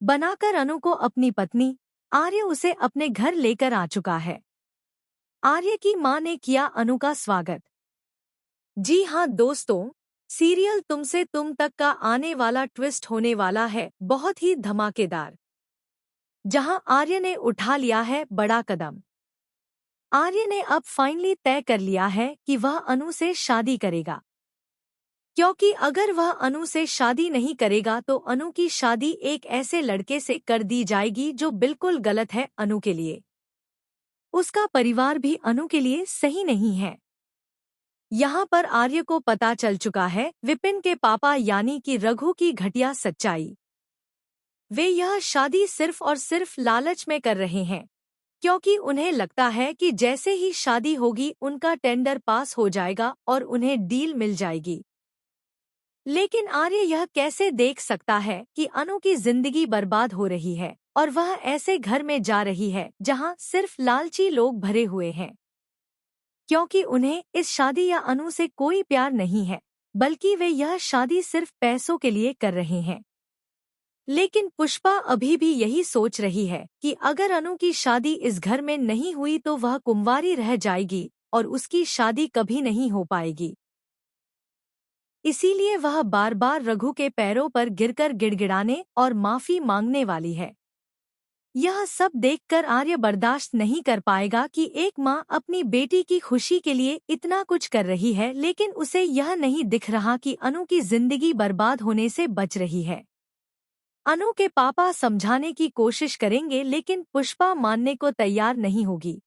बनाकर अनु को अपनी पत्नी, आर्य उसे अपने घर लेकर आ चुका है। आर्य की मां ने किया अनु का स्वागत। जी हाँ दोस्तों, सीरियल तुमसे तुम तक का आने वाला ट्विस्ट होने वाला है बहुत ही धमाकेदार, जहां आर्य ने उठा लिया है बड़ा कदम। आर्य ने अब फाइनली तय कर लिया है कि वह अनु से शादी करेगा, क्योंकि अगर वह अनु से शादी नहीं करेगा तो अनु की शादी एक ऐसे लड़के से कर दी जाएगी जो बिल्कुल गलत है अनु के लिए। उसका परिवार भी अनु के लिए सही नहीं है। यहाँ पर आर्य को पता चल चुका है विपिन के पापा यानी कि रघु की घटिया सच्चाई। वे यह शादी सिर्फ और सिर्फ लालच में कर रहे हैं, क्योंकि उन्हें लगता है कि जैसे ही शादी होगी उनका टेंडर पास हो जाएगा और उन्हें डील मिल जाएगी। लेकिन आर्य यह कैसे देख सकता है कि अनु की जिंदगी बर्बाद हो रही है और वह ऐसे घर में जा रही है जहां सिर्फ लालची लोग भरे हुए हैं, क्योंकि उन्हें इस शादी या अनु से कोई प्यार नहीं है, बल्कि वे यह शादी सिर्फ पैसों के लिए कर रहे हैं। लेकिन पुष्पा अभी भी यही सोच रही है कि अगर अनु की शादी इस घर में नहीं हुई तो वह कुंवारी रह जाएगी और उसकी शादी कभी नहीं हो पाएगी। इसीलिए वह बार बार रघु के पैरों पर गिरकर गिड़गिड़ाने और माफी मांगने वाली है। यह सब देखकर आर्य बर्दाश्त नहीं कर पाएगा कि एक माँ अपनी बेटी की खुशी के लिए इतना कुछ कर रही है, लेकिन उसे यह नहीं दिख रहा कि अनु की जिंदगी बर्बाद होने से बच रही है। अनु के पापा समझाने की कोशिश करेंगे, लेकिन पुष्पा मानने को तैयार नहीं होगी।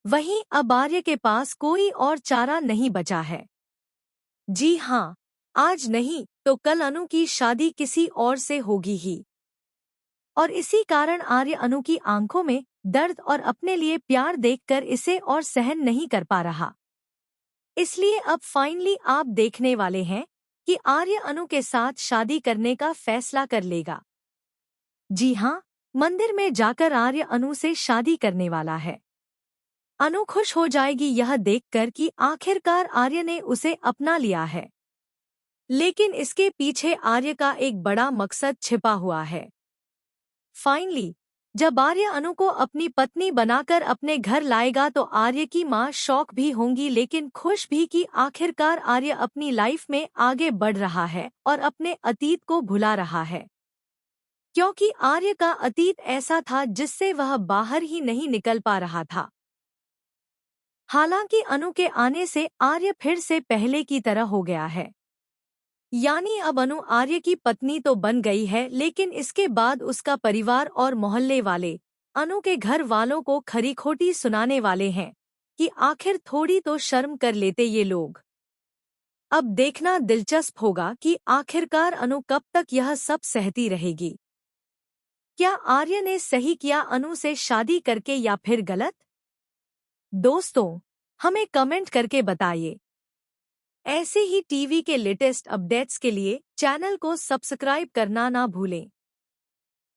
वहीं अब आर्य के पास कोई और चारा नहीं बचा है। जी हाँ, आज नहीं तो कल अनु की शादी किसी और से होगी ही। और इसी कारण आर्य अनु की आंखों में दर्द और अपने लिए प्यार देखकर इसे और सहन नहीं कर पा रहा। इसलिए अब फाइनली आप देखने वाले हैं कि आर्य अनु के साथ शादी करने का फैसला कर लेगा। जी हाँ, मंदिर में जाकर आर्य अनु से शादी करने वाला है। अनु खुश हो जाएगी यह देखकर कि आखिरकार आर्य ने उसे अपना लिया है। लेकिन इसके पीछे आर्य का एक बड़ा मकसद छिपा हुआ है। फाइनली जब आर्य अनु को अपनी पत्नी बनाकर अपने घर लाएगा तो आर्य की मां शॉक भी होंगी, लेकिन खुश भी कि आखिरकार आर्य अपनी लाइफ में आगे बढ़ रहा है और अपने अतीत को भुला रहा है, क्योंकि आर्य का अतीत ऐसा था जिससे वह बाहर ही नहीं निकल पा रहा था। हालांकि अनु के आने से आर्य फिर से पहले की तरह हो गया है, यानी अब अनु आर्य की पत्नी तो बन गई है, लेकिन इसके बाद उसका परिवार और मोहल्ले वाले अनु के घर वालों को खरी खोटी सुनाने वाले हैं कि आखिर थोड़ी तो शर्म कर लेते ये लोग। अब देखना दिलचस्प होगा कि आखिरकार अनु कब तक यह सब सहती रहेगी। क्या आर्य ने सही किया अनु से शादी करके या फिर गलत? दोस्तों, हमें कमेंट करके बताइए। ऐसे ही टीवी के लेटेस्ट अपडेट्स के लिए चैनल को सब्सक्राइब करना ना भूलें।